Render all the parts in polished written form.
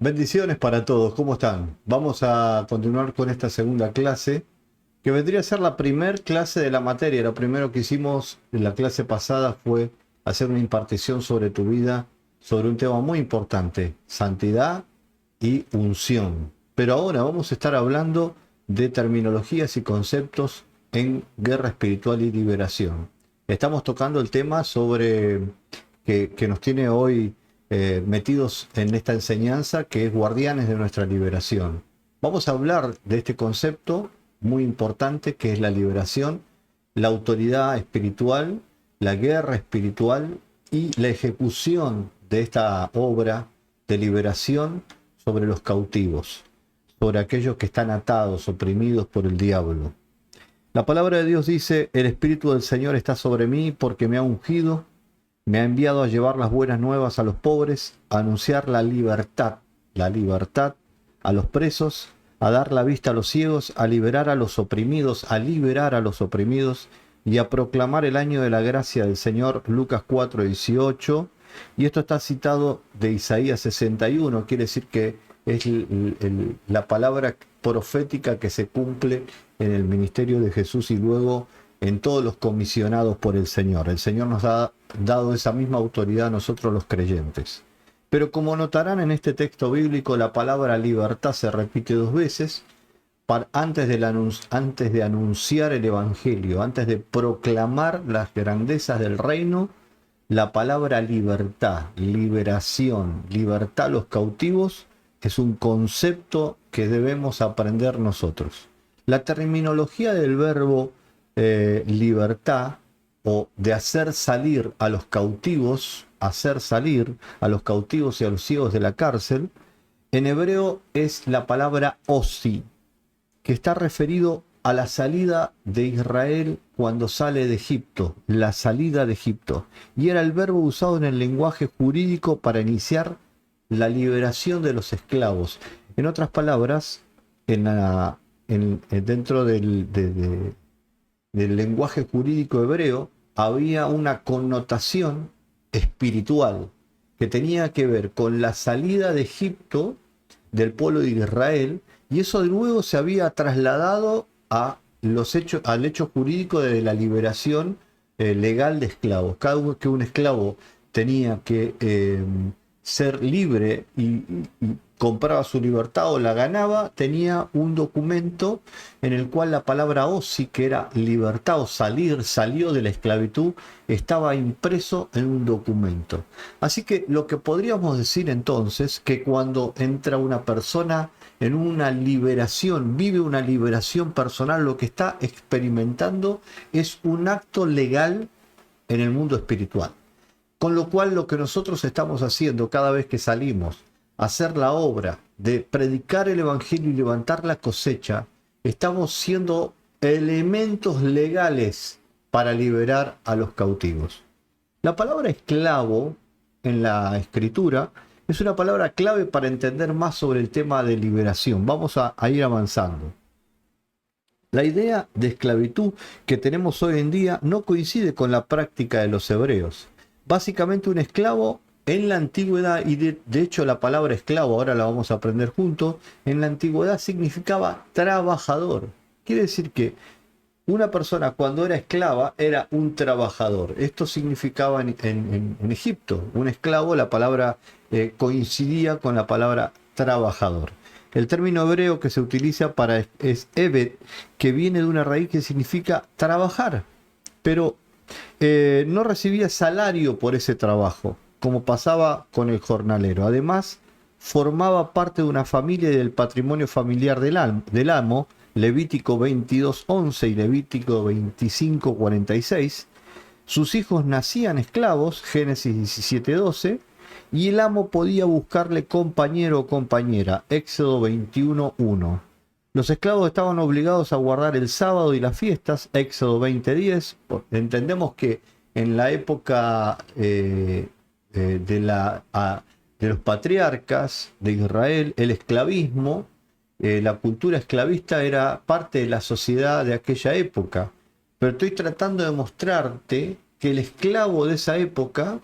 Bendiciones para todos, ¿cómo están? Vamos a continuar con esta segunda clase, que vendría a ser la primer clase de la materia. Lo primero que hicimos en la clase pasada fue hacer una impartición sobre tu vida, sobre un tema muy importante, santidad y unción. Pero ahora vamos a estar hablando de terminologías y conceptos en guerra espiritual y liberación. Estamos tocando el tema sobre que nos tiene hoy metidos en esta enseñanza, que es guardianes de nuestra liberación. Vamos a hablar de este concepto muy importante que es la liberación, la autoridad espiritual, la guerra espiritual y la ejecución de esta obra de liberación sobre los cautivos, sobre aquellos que están atados, oprimidos por el diablo. La palabra de Dios dice: el Espíritu del Señor está sobre mí porque me ha ungido, me ha enviado a llevar las buenas nuevas a los pobres, a anunciar la libertad a los presos, a dar la vista a los ciegos, a liberar a los oprimidos, a liberar a los oprimidos y a proclamar el año de la gracia del Señor. Lucas 4:18. Y esto está citado de Isaías 61, quiere decir que es la palabra profética que se cumple en el ministerio de Jesús y luego en todos los comisionados por el Señor. El Señor nos ha dado esa misma autoridad a nosotros los creyentes. Pero como notarán en este texto bíblico, la palabra libertad se repite dos veces antes de anunciar el Evangelio, antes de proclamar las grandezas del reino. La palabra libertad, liberación, libertad a los cautivos es un concepto que debemos aprender nosotros. La terminología del verbo libertad o de hacer salir a los cautivos, hacer salir a los cautivos y a los ciegos de la cárcel, en hebreo es la palabra osi, que está referido a la salida de Israel cuando sale de Egipto, la salida de Egipto. Y era el verbo usado en el lenguaje jurídico para iniciar la liberación de los esclavos. En otras palabras, dentro del lenguaje jurídico hebreo había una connotación espiritual que tenía que ver con la salida de Egipto del pueblo de Israel, y eso de luego se había trasladado al hecho jurídico de la liberación legal de esclavos. Cada vez que un esclavo tenía que ser libre y compraba su libertad o la ganaba, tenía un documento en el cual la palabra osi, que era libertad o salir, salió de la esclavitud, estaba impreso en un documento. Así que lo que podríamos decir entonces, que cuando entra una persona en una liberación, vive una liberación personal, lo que está experimentando es un acto legal en el mundo espiritual. Con lo cual, lo que nosotros estamos haciendo cada vez que salimos a hacer la obra de predicar el Evangelio y levantar la cosecha, estamos siendo elementos legales para liberar a los cautivos. La palabra esclavo en la escritura es una palabra clave para entender más sobre el tema de liberación. Vamos a ir avanzando. La idea de esclavitud que tenemos hoy en día no coincide con la práctica de los hebreos. Básicamente, un esclavo en la antigüedad, y de hecho la palabra esclavo, ahora la vamos a aprender juntos, en la antigüedad significaba trabajador. Quiere decir que una persona cuando era esclava era un trabajador. Esto significaba en Egipto. Un esclavo, la palabra coincidía con la palabra trabajador. El término hebreo que se utiliza para es eved, que viene de una raíz que significa trabajar, pero no recibía salario por ese trabajo, como pasaba con el jornalero. Además, formaba parte de una familia y del patrimonio familiar del amo, Levítico 22:11 y Levítico 25:46. Sus hijos nacían esclavos, Génesis 17:12, y el amo podía buscarle compañero o compañera, Éxodo 21:1. Los esclavos estaban obligados a guardar el sábado y las fiestas, Éxodo 20:10. Entendemos que en la época de los patriarcas de Israel, el esclavismo, la cultura esclavista era parte de la sociedad de aquella época. Pero estoy tratando de mostrarte que el esclavo de esa época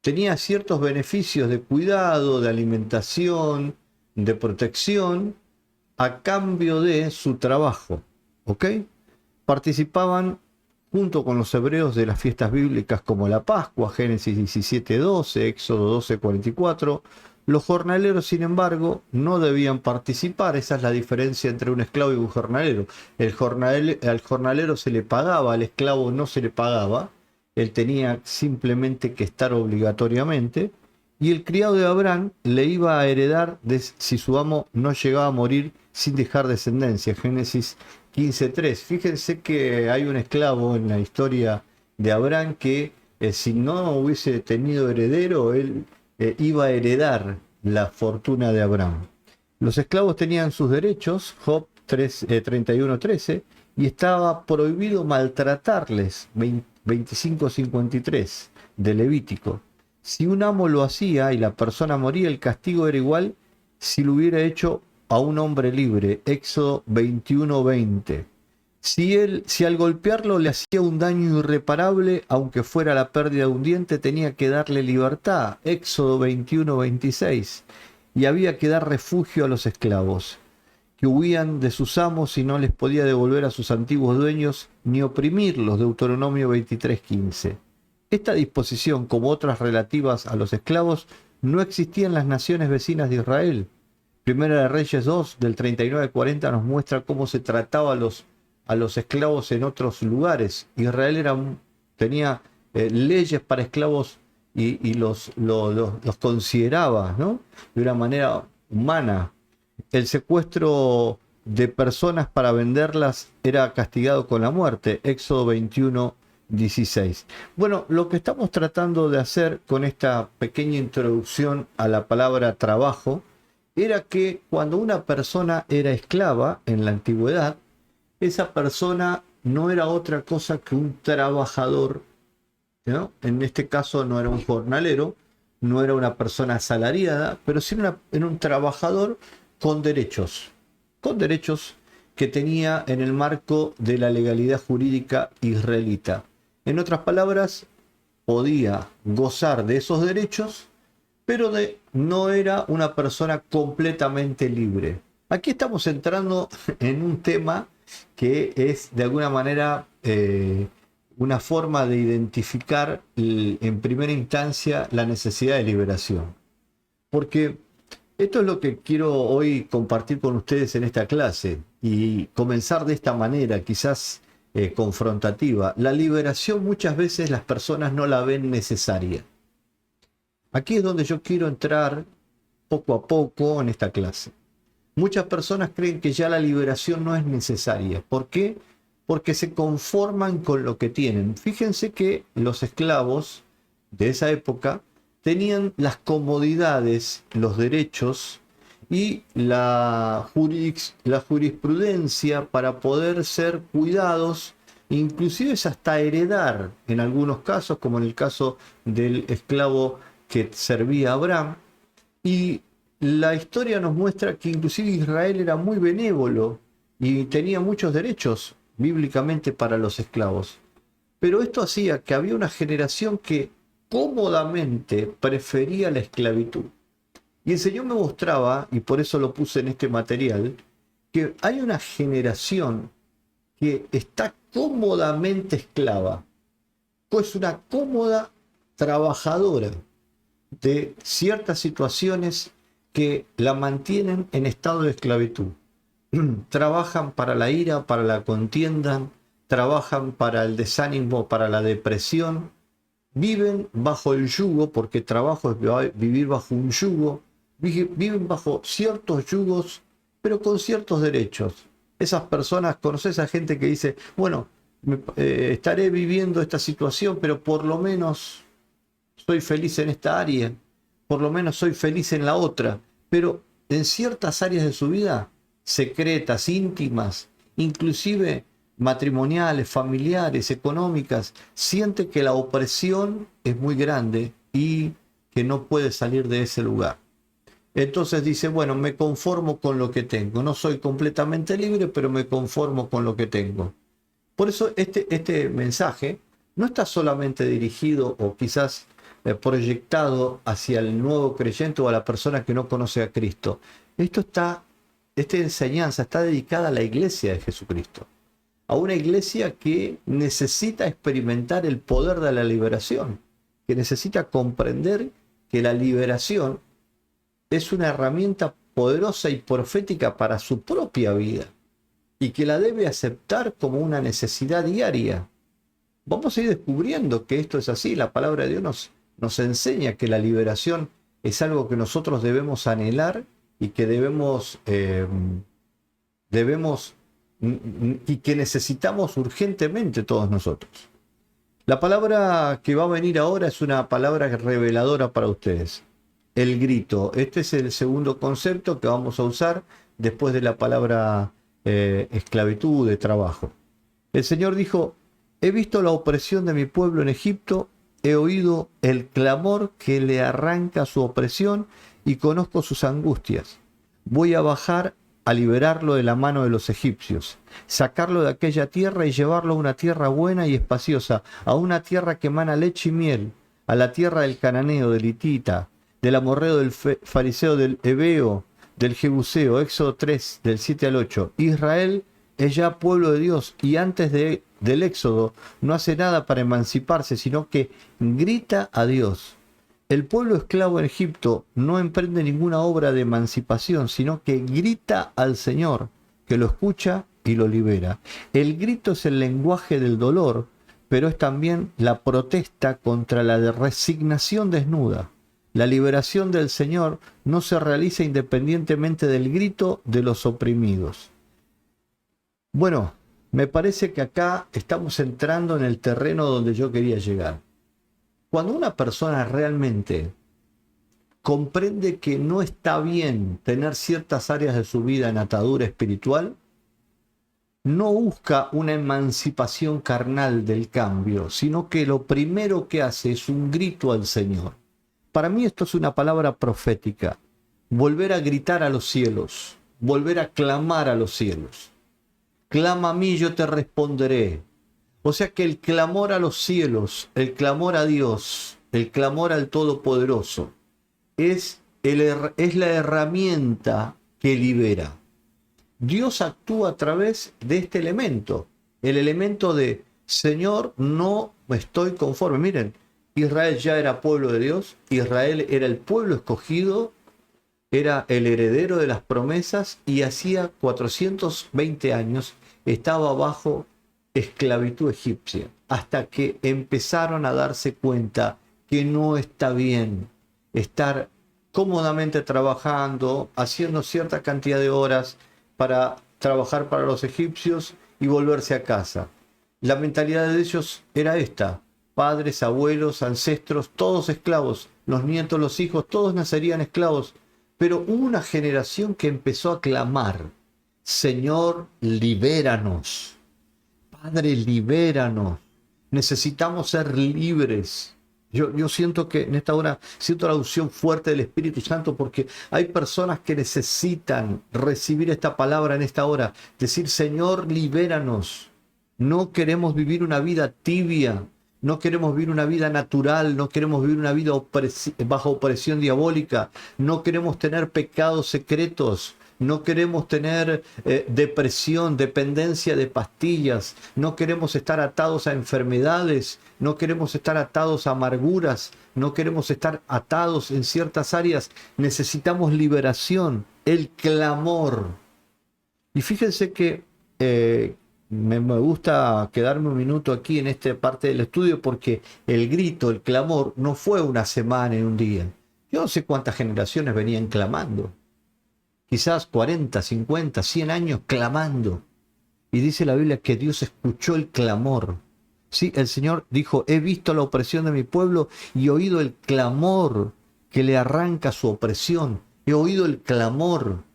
tenía ciertos beneficios de cuidado, de alimentación, de protección, a cambio de su trabajo. ¿Ok? Participaban junto con los hebreos de las fiestas bíblicas como la Pascua, Génesis 17:12, Éxodo 12:44. Los jornaleros, sin embargo, no debían participar. Esa es la diferencia entre un esclavo y un jornalero. Al jornalero se le pagaba, al esclavo no se le pagaba. Él tenía simplemente que estar obligatoriamente. Y el criado de Abraham le iba a heredar si su amo no llegaba a morir sin dejar descendencia. Génesis 15:3. Fíjense que hay un esclavo en la historia de Abraham que si no hubiese tenido heredero, él iba a heredar la fortuna de Abraham. Los esclavos tenían sus derechos, Job 31:13, y estaba prohibido maltratarles, 25:53 de Levítico. Si un amo lo hacía y la persona moría, el castigo era igual si lo hubiera hecho a un hombre libre, Éxodo 21:20. Si al golpearlo le hacía un daño irreparable, aunque fuera la pérdida de un diente, tenía que darle libertad, Éxodo 21:26. Y había que dar refugio a los esclavos, que huían de sus amos y no les podía devolver a sus antiguos dueños ni oprimirlos, Deuteronomio 23:15. Esta disposición, como otras relativas a los esclavos, no existía en las naciones vecinas de Israel. Primera de Reyes 2, del 39 al 40, nos muestra cómo se trataba a los esclavos en otros lugares. Israel tenía leyes para esclavos y los consideraba, ¿no?, de una manera humana. El secuestro de personas para venderlas era castigado con la muerte, Éxodo 21:16. Bueno, lo que estamos tratando de hacer con esta pequeña introducción a la palabra trabajo era que cuando una persona era esclava en la antigüedad, esa persona no era otra cosa que un trabajador, ¿no? En este caso no era un jornalero, no era una persona asalariada, pero sí era un trabajador con derechos que tenía en el marco de la legalidad jurídica israelita. En otras palabras, podía gozar de esos derechos, pero no era una persona completamente libre. Aquí estamos entrando en un tema que es de alguna manera una forma de identificar en primera instancia la necesidad de liberación. Porque esto es lo que quiero hoy compartir con ustedes en esta clase y comenzar de esta manera, quizás confrontativa. La liberación muchas veces las personas no la ven necesaria. Aquí es donde yo quiero entrar poco a poco en esta clase. Muchas personas creen que ya la liberación no es necesaria. ¿Por qué? Porque se conforman con lo que tienen. Fíjense que los esclavos de esa época tenían las comodidades, los derechos y la jurisprudencia para poder ser cuidados, inclusive hasta heredar en algunos casos, como en el caso del esclavo que servía a Abraham. Y la historia nos muestra que inclusive Israel era muy benévolo y tenía muchos derechos bíblicamente para los esclavos. Pero esto hacía que había una generación que cómodamente prefería la esclavitud. Y el Señor me mostraba, y por eso lo puse en este material, que hay una generación que está cómodamente esclava, pues una cómoda trabajadora de ciertas situaciones que la mantienen en estado de esclavitud. Trabajan para la ira, para la contienda, trabajan para el desánimo, para la depresión, viven bajo el yugo, porque trabajo es vivir bajo un yugo, viven bajo ciertos yugos, pero con ciertos derechos. Esas personas, conoces a gente que dice, bueno, estaré viviendo esta situación, pero por lo menos soy feliz en esta área, por lo menos soy feliz en la otra, pero en ciertas áreas de su vida, secretas, íntimas, inclusive matrimoniales, familiares, económicas, siente que la opresión es muy grande y que no puede salir de ese lugar. Entonces dice, bueno, me conformo con lo que tengo, no soy completamente libre, pero me conformo con lo que tengo. Por eso este mensaje no está solamente dirigido, o quizás proyectado hacia el nuevo creyente o a la persona que no conoce a Cristo. Esta enseñanza está dedicada a la iglesia de Jesucristo, a una iglesia que necesita experimentar el poder de la liberación, que necesita comprender que la liberación es una herramienta poderosa y profética para su propia vida y que la debe aceptar como una necesidad diaria. Vamos a ir descubriendo que esto es así. La palabra de Dios nos enseña que la liberación es algo que nosotros debemos anhelar y que debemos y que necesitamos urgentemente todos nosotros. La palabra que va a venir ahora es una palabra reveladora para ustedes. El grito. Este es el segundo concepto que vamos a usar después de la palabra esclavitud, de trabajo. El Señor dijo: he visto la opresión de mi pueblo en Egipto, he oído el clamor que le arranca su opresión y conozco sus angustias. Voy a bajar a liberarlo de la mano de los egipcios, sacarlo de aquella tierra y llevarlo a una tierra buena y espaciosa, a una tierra que emana leche y miel, a la tierra del cananeo, del hitita, del amorreo, del fariseo, del heveo, del jebuseo. Éxodo 3, del 7 al 8. Israel es ya pueblo de Dios y antes del éxodo no hace nada para emanciparse, sino que grita a Dios. El pueblo esclavo en Egipto no emprende ninguna obra de emancipación, sino que grita al Señor, que lo escucha y lo libera. El grito es el lenguaje del dolor, pero es también la protesta contra la resignación desnuda. La liberación del Señor no se realiza independientemente del grito de los oprimidos. Bueno, me parece que acá estamos entrando en el terreno donde yo quería llegar. Cuando una persona realmente comprende que no está bien tener ciertas áreas de su vida en atadura espiritual, no busca una emancipación carnal del cambio, sino que lo primero que hace es un grito al Señor. Para mí esto es una palabra profética. Volver a gritar a los cielos, volver a clamar a los cielos. Clama a mí, yo te responderé. O sea que el clamor a los cielos, el clamor a Dios, el clamor al Todopoderoso, es la herramienta que libera. Dios actúa a través de este elemento, el elemento de: Señor, no estoy conforme. Miren, Israel ya era pueblo de Dios, Israel era el pueblo escogido, era el heredero de las promesas y hacía 420 años estaba bajo esclavitud egipcia, hasta que empezaron a darse cuenta que no está bien estar cómodamente trabajando, haciendo cierta cantidad de horas para trabajar para los egipcios y volverse a casa. La mentalidad de ellos era esta: padres, abuelos, ancestros, todos esclavos, los nietos, los hijos, todos nacerían esclavos. Pero hubo una generación que empezó a clamar: Señor, libéranos. Padre, libéranos. Necesitamos ser libres. Yo siento que en esta hora siento la unción fuerte del Espíritu Santo, porque hay personas que necesitan recibir esta palabra en esta hora. Decir: Señor, libéranos. No queremos vivir una vida tibia. No queremos vivir una vida natural, no queremos vivir una vida bajo opresión diabólica, no queremos tener pecados secretos, no queremos tener depresión, dependencia de pastillas, no queremos estar atados a enfermedades, no queremos estar atados a amarguras, no queremos estar atados en ciertas áreas. Necesitamos liberación, el clamor. Y fíjense que me gusta quedarme un minuto aquí en esta parte del estudio, porque el grito, el clamor, no fue una semana y un día. Yo no sé cuántas generaciones venían clamando. Quizás 40, 50, 100 años clamando. Y dice la Biblia que Dios escuchó el clamor. Sí, el Señor dijo: he visto la opresión de mi pueblo y he oído el clamor que le arranca su opresión. He oído el clamor.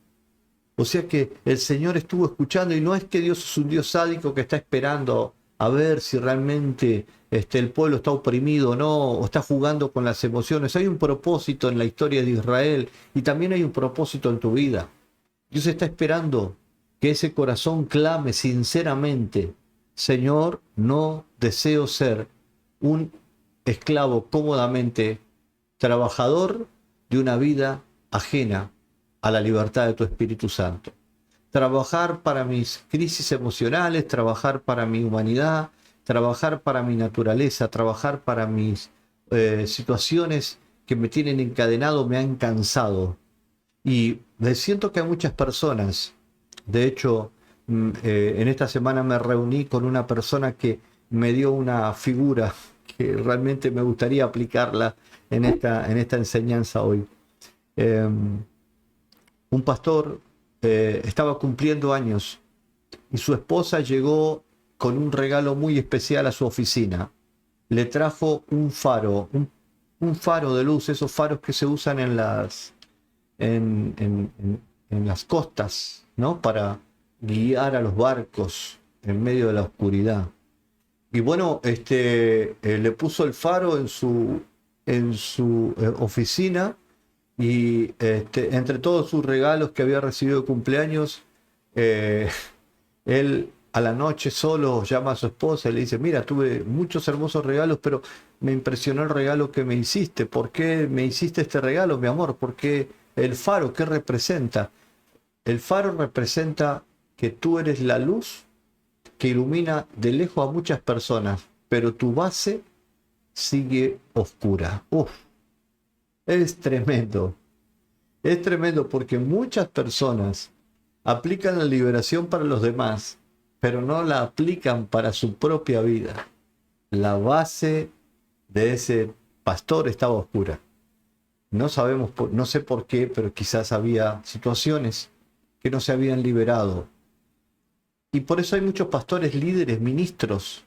O sea que el Señor estuvo escuchando, y no es que Dios es un Dios sádico que está esperando a ver si realmente el pueblo está oprimido o no, o está jugando con las emociones. Hay un propósito en la historia de Israel y también hay un propósito en tu vida. Dios está esperando que ese corazón clame sinceramente: Señor, no deseo ser un esclavo cómodamente, trabajador de una vida ajena a la libertad de tu Espíritu Santo. Trabajar para mis crisis emocionales, trabajar para mi humanidad, trabajar para mi naturaleza, trabajar para mis situaciones que me tienen encadenado, me han cansado. Y siento que hay muchas personas, de hecho, en esta semana me reuní con una persona que me dio una figura que realmente me gustaría aplicarla en esta enseñanza hoy. Un pastor estaba cumpliendo años y su esposa llegó con un regalo muy especial a su oficina. Le trajo un faro, un faro de luz, esos faros que se usan en las costas, ¿no? Para guiar a los barcos en medio de la oscuridad. Y bueno, le puso el faro en su oficina, y entre todos sus regalos que había recibido de cumpleaños, él a la noche solo llama a su esposa y le dice: mira, tuve muchos hermosos regalos, pero me impresionó el regalo que me hiciste. ¿Por qué me hiciste este regalo, mi amor? ¿Por qué el faro? ¿Qué representa? El faro representa que tú eres la luz que ilumina de lejos a muchas personas, pero tu base sigue oscura. Uf, es tremendo. Es tremendo porque muchas personas aplican la liberación para los demás, pero no la aplican para su propia vida. La base de ese pastor estaba oscura. No sabemos, no sé por qué, pero quizás había situaciones que no se habían liberado. Y por eso hay muchos pastores, líderes, ministros,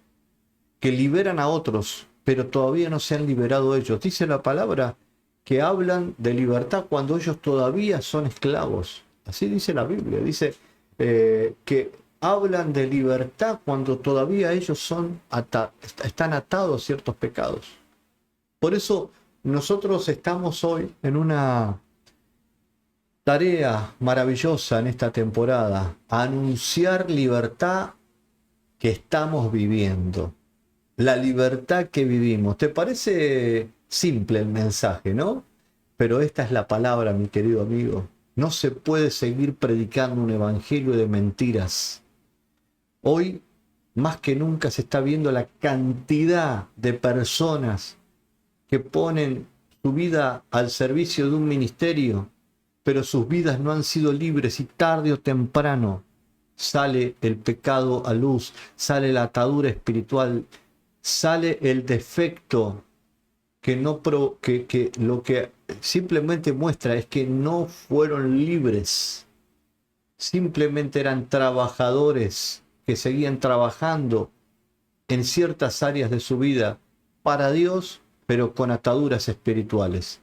que liberan a otros, pero todavía no se han liberado ellos. Dice la palabra que hablan de libertad cuando ellos todavía son esclavos. Así dice la Biblia. Dice que hablan de libertad cuando todavía ellos están atados a ciertos pecados. Por eso nosotros estamos hoy en una tarea maravillosa en esta temporada: anunciar libertad que estamos viviendo. La libertad que vivimos. ¿Te parece simple el mensaje, no? Pero esta es la palabra, mi querido amigo. No se puede seguir predicando un evangelio de mentiras. Hoy, más que nunca, se está viendo la cantidad de personas que ponen su vida al servicio de un ministerio, pero sus vidas no han sido libres, y tarde o temprano sale el pecado a luz, sale la atadura espiritual, sale el defecto que lo que simplemente muestra es que no fueron libres. Simplemente eran trabajadores que seguían trabajando en ciertas áreas de su vida para Dios, pero con ataduras espirituales.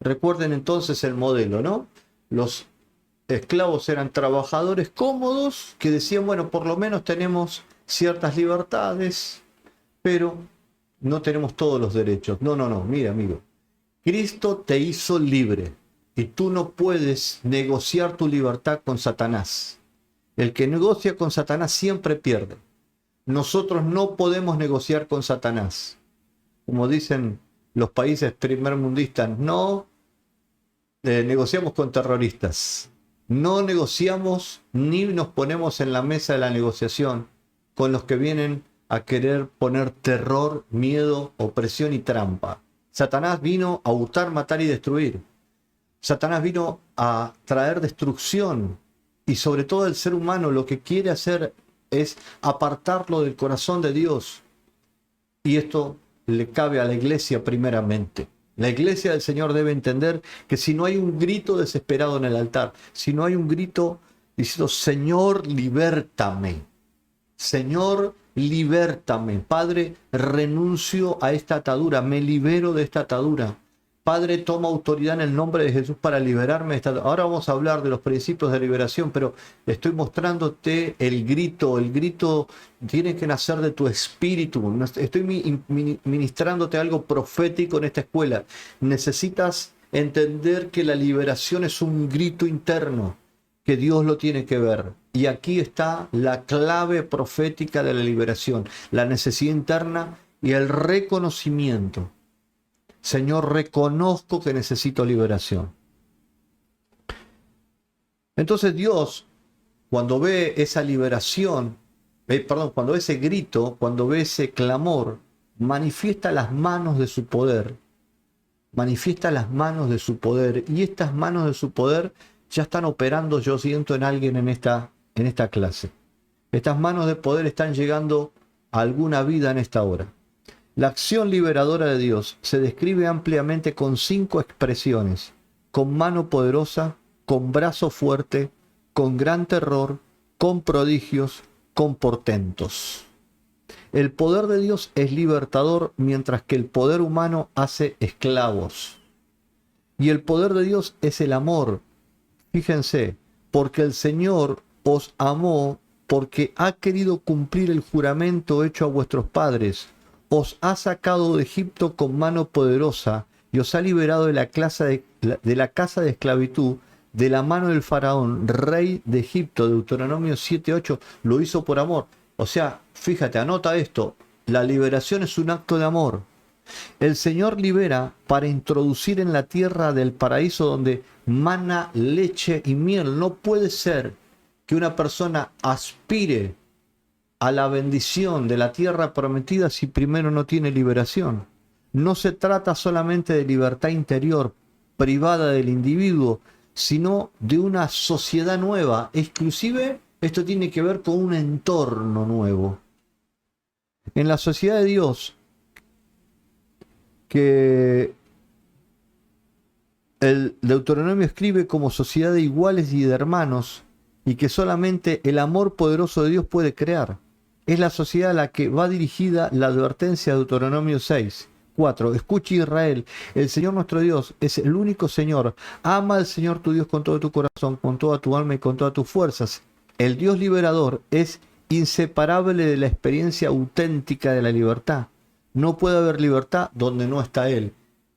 Recuerden entonces el modelo, ¿no? Los esclavos eran trabajadores cómodos que decían: bueno, por lo menos tenemos ciertas libertades, pero no tenemos todos los derechos. No, mira, amigo. Cristo te hizo libre y tú no puedes negociar tu libertad con Satanás. El que negocia con Satanás siempre pierde. Nosotros no podemos negociar con Satanás. Como dicen los países primermundistas, no negociamos con terroristas. No negociamos ni nos ponemos en la mesa de la negociación con los que vienen a querer poner terror, miedo, opresión y trampa. Satanás vino a hurtar, matar y destruir. Satanás vino a traer destrucción, y sobre todo el ser humano lo que quiere hacer es apartarlo del corazón de Dios. Y esto le cabe a la iglesia primeramente. La iglesia del Señor debe entender que si no hay un grito desesperado en el altar, si no hay un grito diciendo: Señor, libértame, Señor, libértame, Padre, renuncio a esta atadura, me libero de esta atadura. Padre, toma autoridad en el nombre de Jesús para liberarme de esta atadura. Ahora vamos a hablar de los principios de liberación, pero estoy mostrándote el grito. El grito tiene que nacer de tu espíritu. Estoy ministrándote algo profético en esta escuela. Necesitas entender que la liberación es un grito interno, que Dios lo tiene que ver. Y aquí está la clave profética de la liberación: la necesidad interna y el reconocimiento Señor, reconozco que necesito liberación. Entonces Dios, cuando ve esa liberación, cuando ve ese grito, cuando ve ese clamor, manifiesta las manos de su poder. Manifiesta las manos de su poder. Y estas manos de su poder ya están operando, yo siento, en alguien en esta clase. Estas manos de poder están llegando a alguna vida en esta hora. La acción liberadora de Dios se describe ampliamente con 5 expresiones: con mano poderosa, con brazo fuerte, con gran terror, con prodigios, con portentos. El poder de Dios es libertador, mientras que el poder humano hace esclavos. Y el poder de Dios es el amor. Fíjense, porque el Señor os amó, porque ha querido cumplir el juramento hecho a vuestros padres. Os ha sacado de Egipto con mano poderosa y os ha liberado de la casa de esclavitud, de la mano del faraón, rey de Egipto. Deuteronomio 7:8, lo hizo por amor. O sea, fíjate, anota esto, la liberación es un acto de amor. El Señor libera para introducir en la tierra del paraíso donde mana leche y miel. No puede ser que una persona aspire a la bendición de la tierra prometida si primero no tiene liberación. No se trata solamente de libertad interior, privada del individuo, sino de una sociedad nueva. Exclusive esto tiene que ver con un entorno nuevo. En la sociedad de Dios, que el Deuteronomio escribe como sociedad de iguales y de hermanos, y que solamente el amor poderoso de Dios puede crear. Es la sociedad a la que va dirigida la advertencia de Deuteronomio 6:4. Escucha, Israel, el Señor nuestro Dios es el único Señor. Ama al Señor tu Dios con todo tu corazón, con toda tu alma y con todas tus fuerzas. El Dios liberador es inseparable de la experiencia auténtica de la libertad. No puede haber libertad donde no está Él.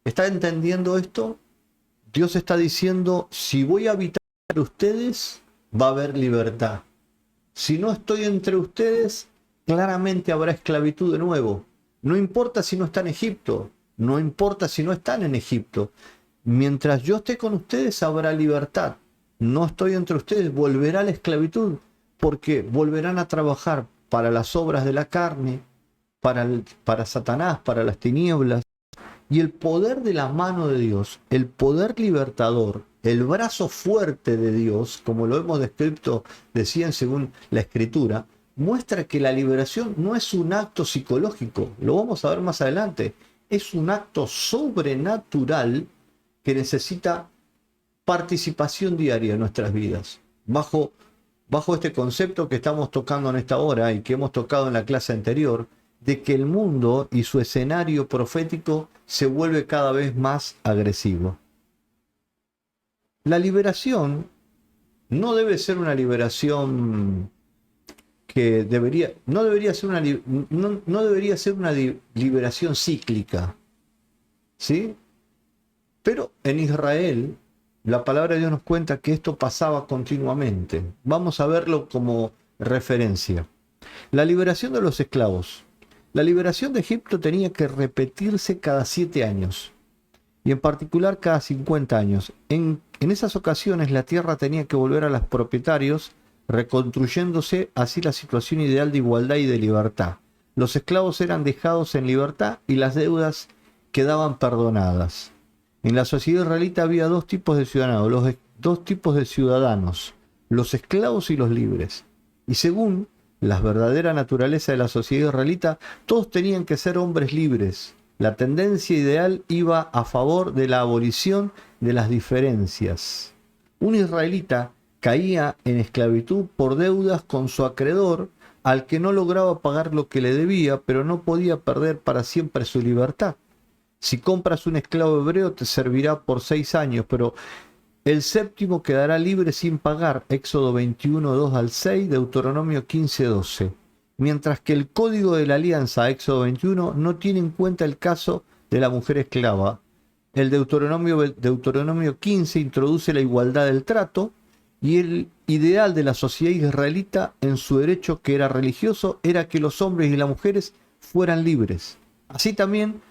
¿Está entendiendo esto? Dios está diciendo, si voy a habitar entre ustedes, va a haber libertad. Si no estoy entre ustedes, claramente habrá esclavitud de nuevo. No importa si no está en Egipto, no importa si no están en Egipto. Mientras yo esté con ustedes, habrá libertad. No estoy entre ustedes, volverá la esclavitud, porque volverán a trabajar para las obras de la carne, para Satanás, para las tinieblas. Y el poder de la mano de Dios, el poder libertador, el brazo fuerte de Dios, como lo hemos descrito, decían según la Escritura, muestra que la liberación no es un acto psicológico, lo vamos a ver más adelante, es un acto sobrenatural que necesita participación diaria en nuestras vidas. Bajo este concepto que estamos tocando en esta hora y que hemos tocado en la clase anterior, de que el mundo y su escenario profético se vuelve cada vez más agresivo. La liberación no debe ser una liberación que no debería ser una liberación cíclica, ¿sí? Pero en Israel la palabra de Dios nos cuenta que esto pasaba continuamente. Vamos a verlo como referencia. La liberación de los esclavos. La liberación de Egipto tenía que repetirse cada 7 años, y en particular cada 50 años. En esas ocasiones la tierra tenía que volver a los propietarios, reconstruyéndose así la situación ideal de igualdad y de libertad. Los esclavos eran dejados en libertad y las deudas quedaban perdonadas. En la sociedad israelita había dos tipos de ciudadanos, los esclavos y los libres. Y según la verdadera naturaleza de la sociedad israelita, todos tenían que ser hombres libres. La tendencia ideal iba a favor de la abolición de las diferencias. Un israelita caía en esclavitud por deudas con su acreedor, al que no lograba pagar lo que le debía, pero no podía perder para siempre su libertad. Si compras un esclavo hebreo te servirá por 6 años, pero el séptimo quedará libre sin pagar. Éxodo 21:2-6, Deuteronomio 15:12. Mientras que el Código de la Alianza, Éxodo 21, no tiene en cuenta el caso de la mujer esclava. El Deuteronomio 15 introduce la igualdad del trato, y el ideal de la sociedad israelita en su derecho, que era religioso, era que los hombres y las mujeres fueran libres. Así también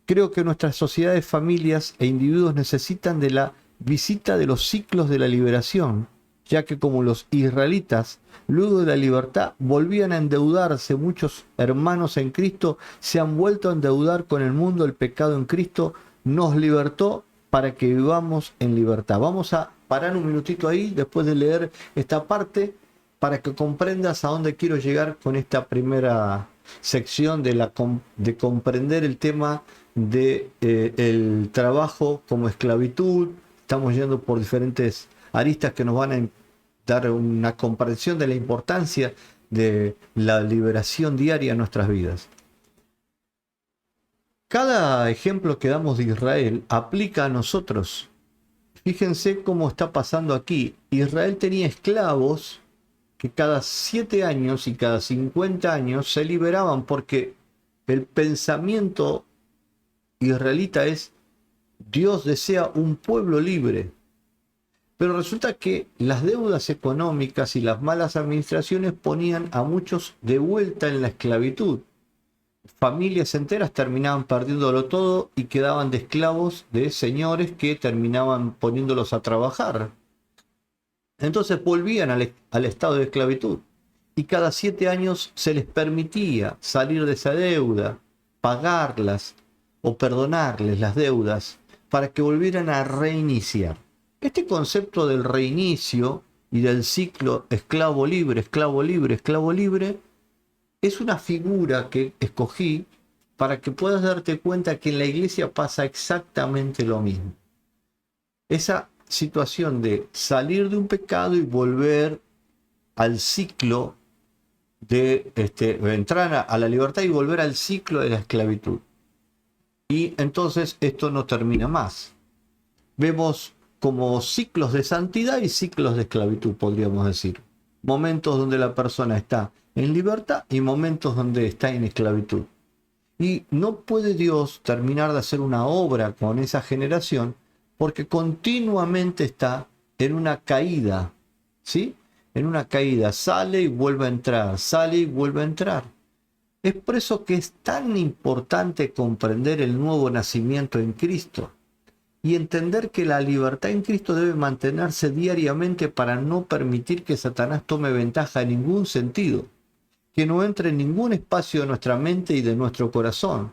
Creo que nuestras sociedades, familias e individuos necesitan de la visita de los ciclos de la liberación, ya que como los israelitas, luego de la libertad, volvían a endeudarse, muchos hermanos en Cristo se han vuelto a endeudar con el mundo. El pecado en Cristo nos libertó para que vivamos en libertad. Vamos a parar un minutito ahí, después de leer esta parte, para que comprendas a dónde quiero llegar con esta primera sección de comprender el tema de el trabajo como esclavitud. Estamos yendo por diferentes aristas que nos van a dar una comprensión de la importancia de la liberación diaria en nuestras vidas. Cada ejemplo que damos de Israel aplica a nosotros. Fíjense cómo está pasando aquí. Israel tenía esclavos que cada 7 años y cada 50 años se liberaban, porque el pensamiento israelita es: Dios desea un pueblo libre. Pero resulta que las deudas económicas y las malas administraciones ponían a muchos de vuelta en la esclavitud. Familias enteras terminaban perdiéndolo todo y quedaban de esclavos de señores que terminaban poniéndolos a trabajar. Entonces volvían al estado de esclavitud, y cada 7 años se les permitía salir de esa deuda, pagarlas o perdonarles las deudas para que volvieran a reiniciar. Este concepto del reinicio y del ciclo esclavo libre, esclavo libre, esclavo libre, es una figura que escogí para que puedas darte cuenta que en la iglesia pasa exactamente lo mismo. Esa situación de salir de un pecado y volver al ciclo de entrar a la libertad y volver al ciclo de la esclavitud. Y entonces esto no termina más. Vemos como ciclos de santidad y ciclos de esclavitud, podríamos decir. Momentos donde la persona está en libertad y momentos donde está en esclavitud. Y no puede Dios terminar de hacer una obra con esa generación, porque continuamente está en una caída, ¿sí? En una caída, sale y vuelve a entrar, sale y vuelve a entrar. Es por eso que es tan importante comprender el nuevo nacimiento en Cristo y entender que la libertad en Cristo debe mantenerse diariamente para no permitir que Satanás tome ventaja en ningún sentido, que no entre en ningún espacio de nuestra mente y de nuestro corazón.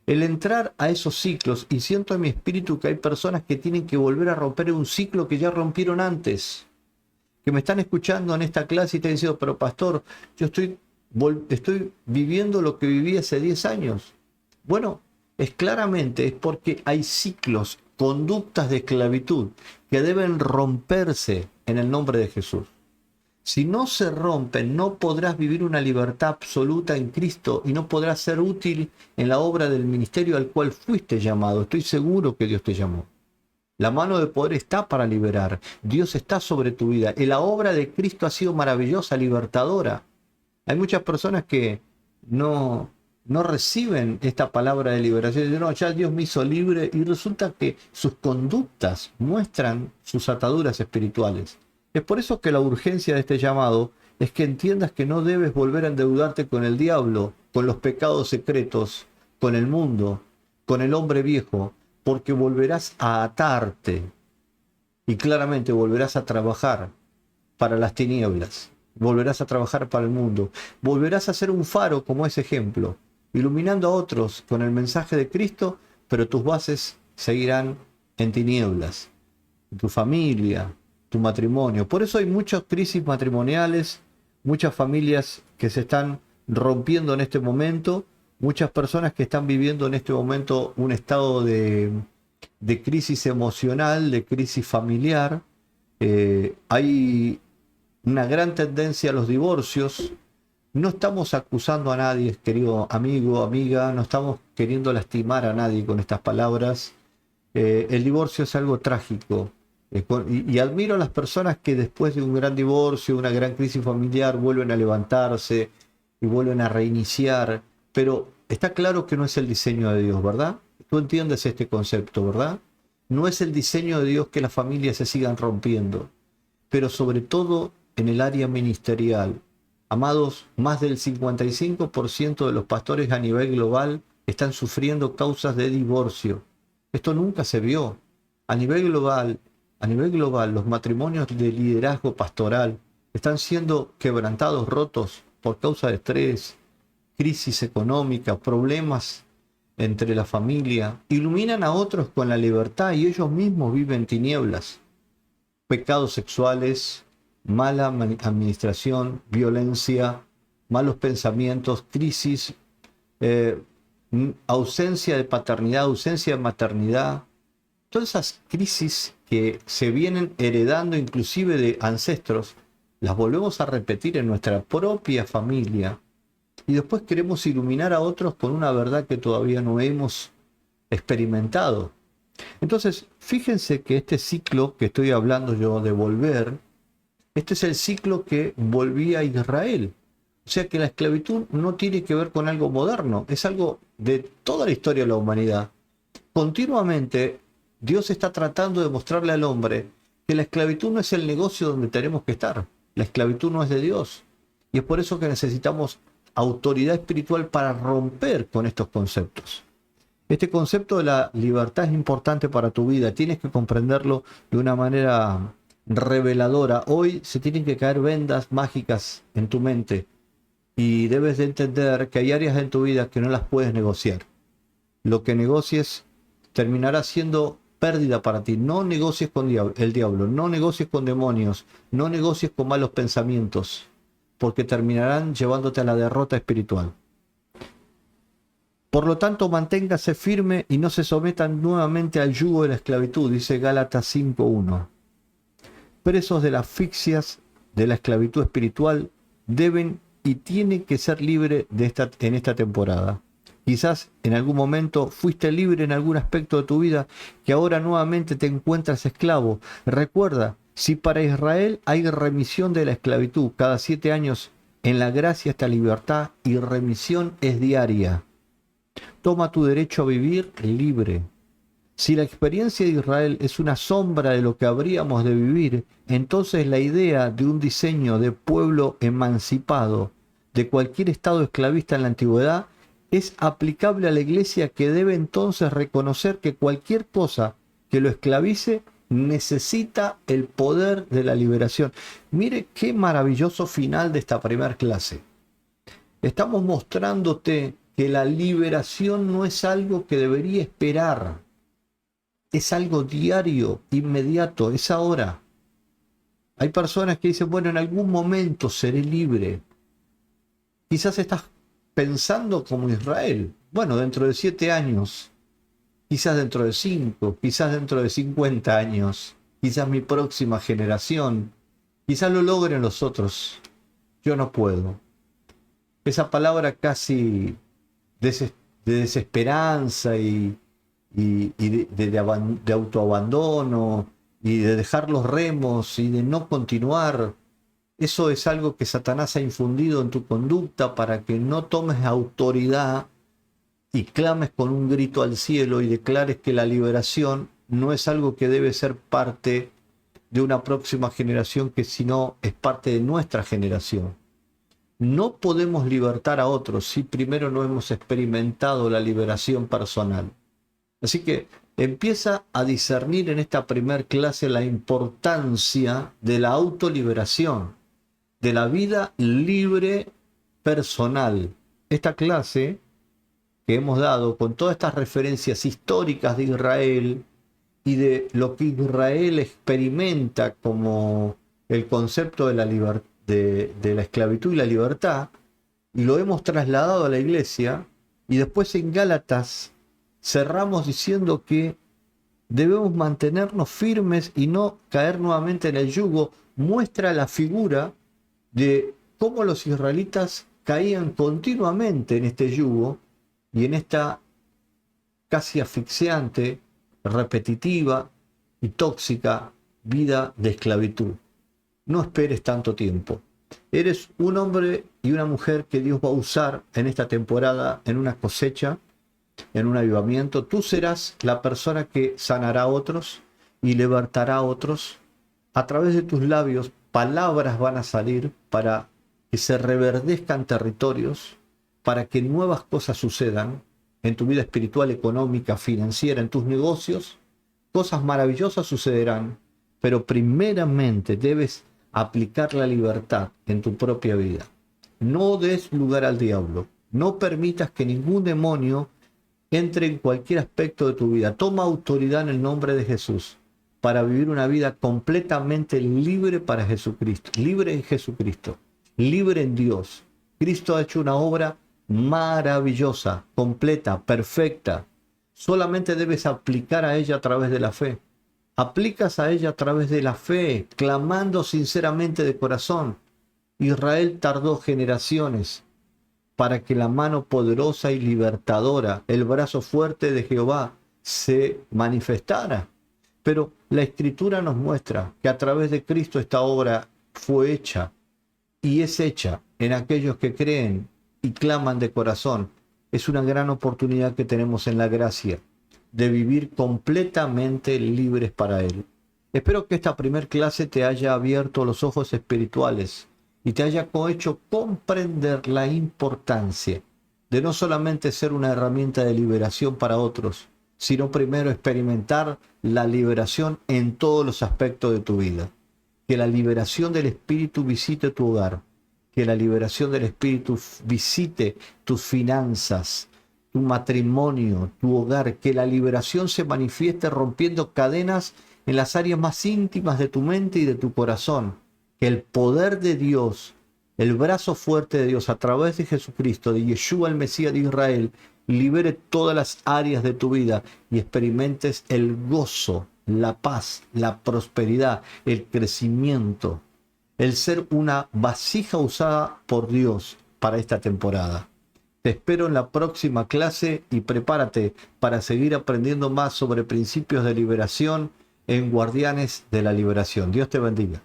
El entrar a esos ciclos, y siento en mi espíritu que hay personas que tienen que volver a romper un ciclo que ya rompieron antes, que me están escuchando en esta clase y te dicen: pero pastor, yo estoy viviendo lo que viví hace 10 años. Bueno, es porque hay ciclos, conductas de esclavitud que deben romperse en el nombre de Jesús. Si no se rompen, no podrás vivir una libertad absoluta en Cristo y no podrás ser útil en la obra del ministerio al cual fuiste llamado. Estoy seguro que Dios te llamó. La mano de poder está para liberar. Dios está sobre tu vida. Y la obra de Cristo ha sido maravillosa, libertadora. Hay muchas personas que no reciben esta palabra de liberación. Dicen: no, ya Dios me hizo libre, y resulta que sus conductas muestran sus ataduras espirituales. Es por eso que la urgencia de este llamado es que entiendas que no debes volver a endeudarte con el diablo, con los pecados secretos, con el mundo, con el hombre viejo, porque volverás a atarte y claramente volverás a trabajar para las tinieblas, volverás a trabajar para el mundo, volverás a ser un faro como ese ejemplo, iluminando a otros con el mensaje de Cristo, pero tus bases seguirán en tinieblas, tu familia, tu matrimonio. Por eso hay muchas crisis matrimoniales, muchas familias que se están rompiendo en este momento, muchas personas que están viviendo en este momento un estado de crisis emocional, de crisis familiar. Hay una gran tendencia a los divorcios. No estamos acusando a nadie, querido amigo, amiga, no estamos queriendo lastimar a nadie con estas palabras. El divorcio es algo trágico. Y admiro a las personas que después de un gran divorcio, una gran crisis familiar, vuelven a levantarse y vuelven a reiniciar. Pero está claro que no es el diseño de Dios, ¿verdad? Tú entiendes este concepto, ¿verdad? No es el diseño de Dios que las familias se sigan rompiendo. Pero sobre todo en el área ministerial. Amados, más del 55% de los pastores a nivel global están sufriendo causas de divorcio. Esto nunca se vio. A nivel global, los matrimonios de liderazgo pastoral están siendo quebrantados, rotos por causa de estrés, crisis económica, problemas entre la familia. Iluminan a otros con la libertad y ellos mismos viven tinieblas. Pecados sexuales, mala administración, violencia, malos pensamientos, crisis, ausencia de paternidad, ausencia de maternidad. Todas esas crisis que se vienen heredando inclusive de ancestros, las volvemos a repetir en nuestra propia familia y después queremos iluminar a otros con una verdad que todavía no hemos experimentado. Entonces, fíjense que este ciclo que estoy hablando yo de volver, este es el ciclo que volvía a Israel. O sea que la esclavitud no tiene que ver con algo moderno, es algo de toda la historia de la humanidad. Continuamente Dios está tratando de mostrarle al hombre que la esclavitud no es el negocio donde tenemos que estar. La esclavitud no es de Dios. Y es por eso que necesitamos autoridad espiritual para romper con estos conceptos. Este concepto de la libertad es importante para tu vida. Tienes que comprenderlo de una manera reveladora. Hoy se tienen que caer vendas mágicas en tu mente y debes de entender que hay áreas en tu vida que no las puedes negociar. Lo que negocies terminará siendo pérdida para ti. No negocies con el diablo, no negocies con demonios, no negocies con malos pensamientos, porque terminarán llevándote a la derrota espiritual. Por lo tanto, manténgase firme y no se sometan nuevamente al yugo de la esclavitud, dice Gálatas 5:1. Presos de las asfixias de la esclavitud espiritual deben y tienen que ser libres en esta temporada. Quizás en algún momento fuiste libre en algún aspecto de tu vida que ahora nuevamente te encuentras esclavo. Recuerda, si para Israel hay remisión de la esclavitud cada 7 años, en la gracia está libertad y remisión es diaria. Toma tu derecho a vivir libre. Si la experiencia de Israel es una sombra de lo que habríamos de vivir, entonces la idea de un diseño de pueblo emancipado de cualquier estado esclavista en la antigüedad es aplicable a la iglesia, que debe entonces reconocer que cualquier cosa que lo esclavice necesita el poder de la liberación. Mire qué maravilloso final de esta primera clase. Estamos mostrándote que la liberación no es algo que debería esperar. Es algo diario, inmediato, es ahora. Hay personas que dicen, bueno, en algún momento seré libre. Quizás estás pensando como Israel. Bueno, dentro de 7 años, quizás dentro de 5, quizás dentro de 50 años, quizás mi próxima generación, quizás lo logren los otros. Yo no puedo. Esa palabra casi de desesperanza y de autoabandono y de dejar los remos y de no continuar, eso es algo que Satanás ha infundido en tu conducta para que no tomes autoridad y clames con un grito al cielo y declares que la liberación no es algo que debe ser parte de una próxima generación, que sino es parte de nuestra generación. No podemos libertar a otros si primero no hemos experimentado la liberación personal. Así que empieza a discernir en esta primer clase la importancia de la autoliberación, de la vida libre personal. Esta clase que hemos dado con todas estas referencias históricas de Israel y de lo que Israel experimenta como el concepto de la de la esclavitud y la libertad, y lo hemos trasladado a la iglesia, y después en Gálatas cerramos diciendo que debemos mantenernos firmes y no caer nuevamente en el yugo. Muestra la figura de cómo los israelitas caían continuamente en este yugo y en esta casi asfixiante, repetitiva y tóxica vida de esclavitud. No esperes tanto tiempo. Eres un hombre y una mujer que Dios va a usar en esta temporada, en una cosecha, en un avivamiento. Tú serás la persona que sanará a otros y libertará a otros. A través de tus labios, palabras van a salir para que se reverdezcan territorios, para que nuevas cosas sucedan. en tu vida espiritual, económica, financiera, en tus negocios, cosas maravillosas sucederán, pero primeramente debes aplicar la libertad en tu propia vida. No des lugar al diablo. No permitas que ningún demonio entre en cualquier aspecto de tu vida. Toma autoridad en el nombre de Jesús para vivir una vida completamente libre para Jesucristo, libre en Jesucristo, libre en Dios. Cristo ha hecho una obra maravillosa, completa, perfecta. Solamente debes aplicar a ella a través de la fe. Aplicas a ella a través de la fe, clamando sinceramente de corazón. Israel tardó generaciones para que la mano poderosa y libertadora, el brazo fuerte de Jehová, se manifestara. Pero la Escritura nos muestra que a través de Cristo esta obra fue hecha y es hecha en aquellos que creen y claman de corazón. Es una gran oportunidad que tenemos en la gracia de vivir completamente libres para Él. Espero que esta primer clase te haya abierto los ojos espirituales y te haya hecho comprender la importancia de no solamente ser una herramienta de liberación para otros, sino primero experimentar la liberación en todos los aspectos de tu vida. Que la liberación del Espíritu visite tu hogar, que la liberación del Espíritu visite tus finanzas, tu matrimonio, tu hogar, que la liberación se manifieste rompiendo cadenas en las áreas más íntimas de tu mente y de tu corazón. Que el poder de Dios, el brazo fuerte de Dios a través de Jesucristo, de Yeshua el Mesías de Israel, libere todas las áreas de tu vida y experimentes el gozo, la paz, la prosperidad, el crecimiento, el ser una vasija usada por Dios para esta temporada. Te espero en la próxima clase y prepárate para seguir aprendiendo más sobre principios de liberación en Guardianes de la Liberación. Dios te bendiga.